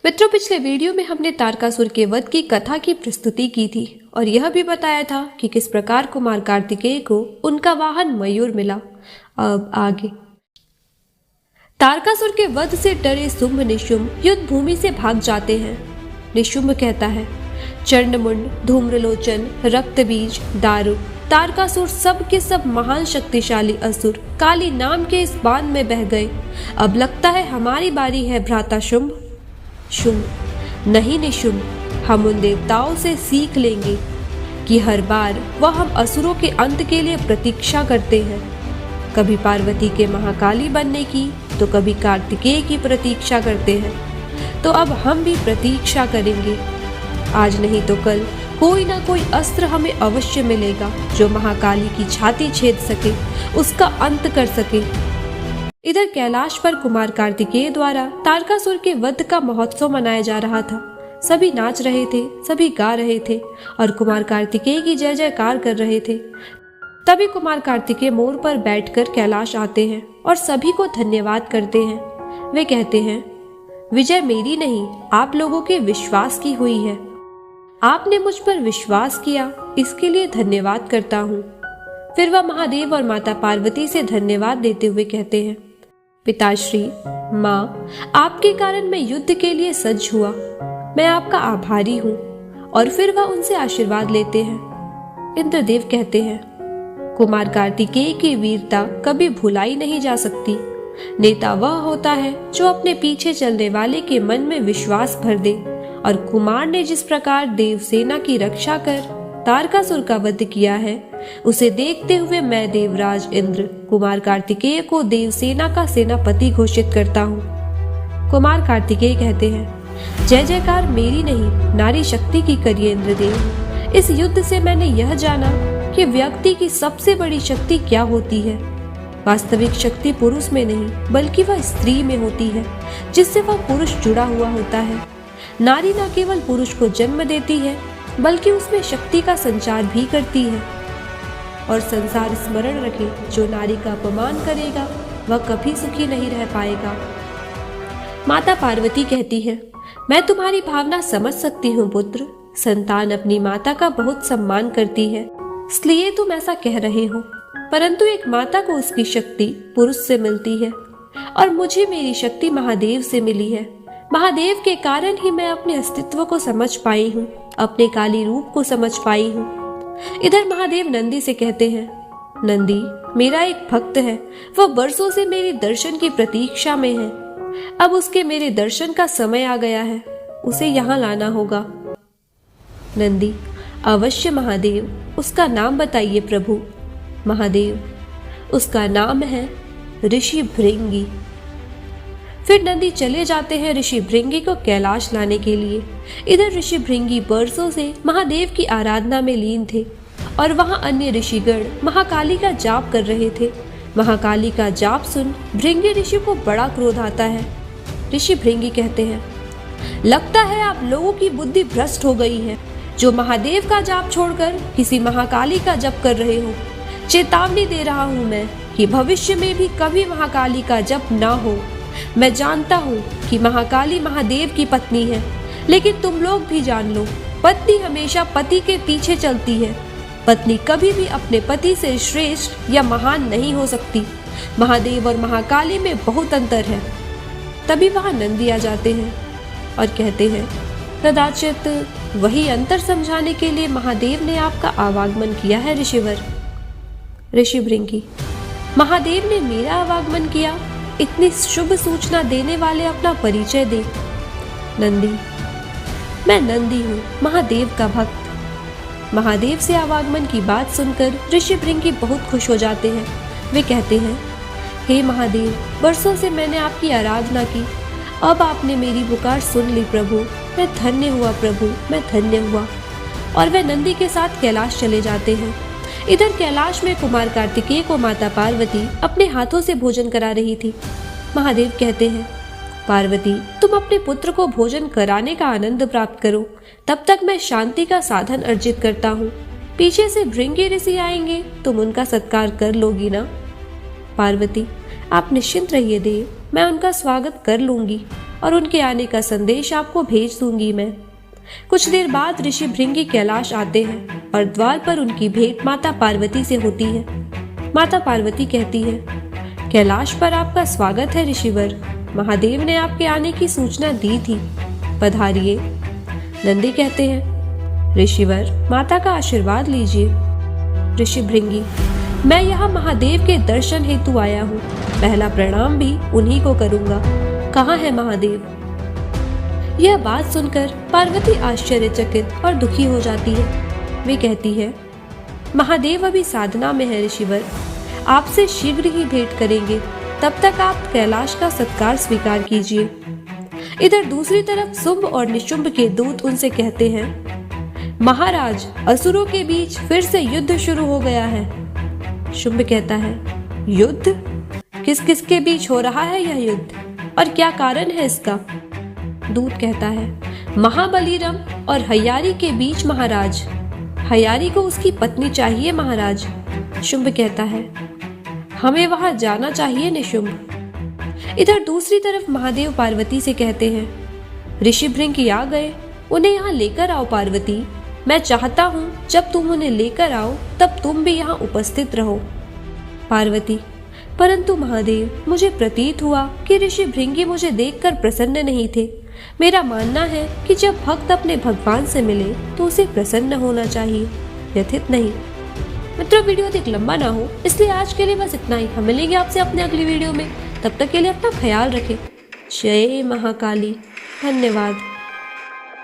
मित्रों, पिछले वीडियो में हमने तारकासुर के वध की कथा की प्रस्तुति की थी और यह भी बताया था कि किस प्रकार कुमार कार्तिकेय को उनका वाहन मयूर मिला। अब आगे। तारकासुर के वध से डरे शुंभ निशुंभ युद्ध भूमि से भाग जाते हैं। निशुंभ कहता है, चंडमुंड, धूम्रलोचन, रक्तबीज, दारुक, तारकासुर सब के सब महान शक्तिशाली असुर काली नाम के इस बांध में बह गए। अब लगता है हमारी बारी है भ्राता शुंभ। शुंभ, नहीं निशुंभ, हम उन देवताओं से सीख लेंगे कि हर बार वह हम असुरों के अंत के लिए प्रतीक्षा करते हैं। कभी पार्वती के महाकाली बनने की तो कभी कार्तिकेय की प्रतीक्षा करते हैं। तो अब हम भी प्रतीक्षा करेंगे। आज नहीं तो कल कोई ना कोई अस्त्र हमें अवश्य मिलेगा जो महाकाली की छाती छेद सके, उसका अंत कर सके। इधर कैलाश पर कुमार कार्तिकेय द्वारा तारकासुर के वध का महोत्सव मनाया जा रहा था। सभी नाच रहे थे, सभी गा रहे थे और कुमार कार्तिकेय की जय जयकार कर रहे थे। तभी कुमार कार्तिकेय मोर पर बैठकर कैलाश आते हैं और सभी को धन्यवाद करते हैं। वे कहते हैं, विजय मेरी नहीं, आप लोगों के विश्वास की हुई है। आपने मुझ पर विश्वास किया, इसके लिए धन्यवाद करता हूँ। फिर वह महादेव और माता पार्वती से धन्यवाद देते हुए कहते हैं, पिताश्री, माँ, आपके कारण मैं युद्ध के लिए सज्ज हुआ। मैं आपका आभारी हूँ। और फिर वह उनसे आशीर्वाद लेते हैं। इंद्रदेव कहते हैं, कुमार कार्तिकेय की वीरता कभी भुलाई नहीं जा सकती। नेता वह होता है जो अपने पीछे चलने वाले के मन में विश्वास भर दे। और कुमार ने जिस प्रकार देवसेना की रक्षा कर तारकासुर का वध किया है, उसे देखते हुए मैं देवराज इंद्र कुमार कार्तिकेय को देवसेना का सेनापति घोषित करता हूँ। कुमार कार्तिकेय कहते हैं, जय जयकार मेरी नहीं, नारी शक्ति की करिए इंद्रदेव। इस युद्ध से मैंने यह जाना कि व्यक्ति की सबसे बड़ी शक्ति क्या होती है। वास्तविक शक्ति पुरुष में नहीं बल्कि वह स्त्री में होती है, जिससे वह पुरुष जुड़ा हुआ होता है। नारी न केवल पुरुष को जन्म देती है बल्कि उसमें शक्ति का संचार भी करती है। और संसार स्मरण रखे, जो नारी का अपमान करेगा वह कभी सुखी नहीं रह पाएगा। माता पार्वती कहती है, मैं तुम्हारी भावना समझ सकती हूँ पुत्र। संतान अपनी माता का बहुत सम्मान करती है, इसलिए तुम ऐसा कह रहे हो। परंतु एक माता को उसकी शक्ति पुरुष से मिलती है और मुझे मेरी शक्ति महादेव से मिली है। महादेव के कारण ही मैं अपने अस्तित्व को समझ पाई हूँ, अपने काली रूप को समझ पाई हूँ। इधर महादेव नंदी से कहते हैं, नंदी, मेरा एक भक्त है, वह बरसों से मेरे दर्शन की प्रतीक्षा में है। अब उसके मेरे दर्शन का समय आ गया है, उसे यहाँ लाना होगा। नंदी, अवश्य महादेव, उसका नाम बताइए प्रभु। महादेव, उसका नाम है ऋषि भृंगी। फिर नंदी चले जाते हैं ऋषि भृंगी को कैलाश लाने के लिए। इधर ऋषि भृंगी बरसों से महादेव की आराधना में लीन थे और वहां अन्य ऋषिगण महाकाली का जाप कर रहे थे। महाकाली का जाप सुन भृंगी ऋषि को बड़ा क्रोध आता है। ऋषि भृंगी कहते हैं, लगता है आप लोगों की बुद्धि भ्रष्ट हो गई है, जो महादेव का जाप छोड़कर किसी महाकाली का जप कर रहे हो। चेतावनी दे रहा हूँ मैं कि भविष्य में भी कभी महाकाली का जप ना हो। मैं जानता हूँ कि महाकाली महादेव की पत्नी है, लेकिन तुम लोग भी जान लो, पत्नी हमेशा पति के पीछे चलती है। पत्नी कभी भी अपने पति से श्रेष्ठ या महान नहीं हो सकती। महादेव और महाकाली में बहुत अंतर है। तभी वहां नंदी आ जाते हैं और कहते हैं, कदाचित वही अंतर समझाने के लिए महादेव ने आपका आवागमन किया है ऋषिवर। ऋषि भृंगी, महादेव ने मेरा आवागमन किया? इतनी शुभ सूचना देने वाले अपना परिचय दे। नंदी, मैं नंदी हूँ, महादेव का भक्त। महादेव से आवागमन की बात सुनकर ऋषि भृंगी बहुत खुश हो जाते हैं। वे कहते हैं, हे महादेव, बरसों से मैंने आपकी आराधना की, अब आपने मेरी पुकार सुन ली प्रभु। मैं धन्य हुआ प्रभु, मैं धन्य हुआ। और वे नंदी के साथ कैलाश चले जाते हैं। इधर कैलाश में कुमार कार्तिकेय को माता पार्वती अपने हाथों से भोजन करा रही थी। महादेव कहते हैं, पार्वती, तुम अपने पुत्र को भोजन कराने का आनंद प्राप्त करो, तब तक मैं शांति का साधन अर्जित करता हूँ। पीछे से भृंगी ऋषि आएंगे, तुम उनका सत्कार कर लोगी ना? पार्वती, आप निश्चिंत रहिए देव, मैं उनका स्वागत कर लूंगी। और उनके आने का संदेश आपको भेज दूंगी मैं। कुछ देर बाद ऋषि भृंगी कैलाश आते हैं और द्वार पर उनकी भेंट माता पार्वती से होती है। माता पार्वती कहती है, कैलाश पर आपका स्वागत है ऋषिवर। महादेव ने आपके आने की सूचना दी थी, पधारिए। नंदी कहते हैं, ऋषिवर माता का आशीर्वाद लीजिए। ऋषि भृंगी, मैं यहाँ महादेव के दर्शन हेतु आया हूँ। पहला प्रणाम भी उन्हीं को करूँगा। कहाँ है महादेव? यह बात सुनकर पार्वती आश्चर्यचकित और दुखी हो जाती है। वे कहती है, महादेव अभी साधना में है ऋषिवर, आपसे शीघ्र ही भेंट करेंगे, तब तक आप कैलाश का सत्कार स्वीकार कीजिए। इधर दूसरी तरफ शुंभ और निशुंभ के दूत उनसे कहते हैं, महाराज असुरों के बीच फिर से युद्ध शुरू हो गया है। शुंभ कहता है, युद्ध? किस किस के बीच हो रहा है यह युद्ध और क्या कारण है इसका? दूत कहता है, महाबलीरम और हयारी के बीच महाराज। हयारी को उसकी पत्नी चाहिए महाराज। शुंभ कहता है, हमें वहां जाना चाहिए निशुंभ। इधर दूसरी तरफ महादेव पार्वती से कहते हैं, ऋषि भृंगी आ गए, उन्हें यहाँ लेकर आओ पार्वती। मैं चाहता हूँ जब तुम उन्हें लेकर आओ तब तुम भी यहाँ उपस्थित रहो। पार्वती, परंतु महादेव मुझे प्रतीत हुआ कि ऋषि भृंगी मुझे देखकर प्रसन्न नहीं थे। मेरा मानना है कि जब भक्त अपने भगवान से मिले तो उसे प्रसन्न होना चाहिए, व्यथित नहीं। मित्रों, वीडियो अधिक लंबा ना हो इसलिए आज के लिए बस इतना ही। हम मिलेंगे आपसे अपने अगली वीडियो में, तब तक के लिए अपना ख्याल रखें। जय महाकाली। धन्यवाद।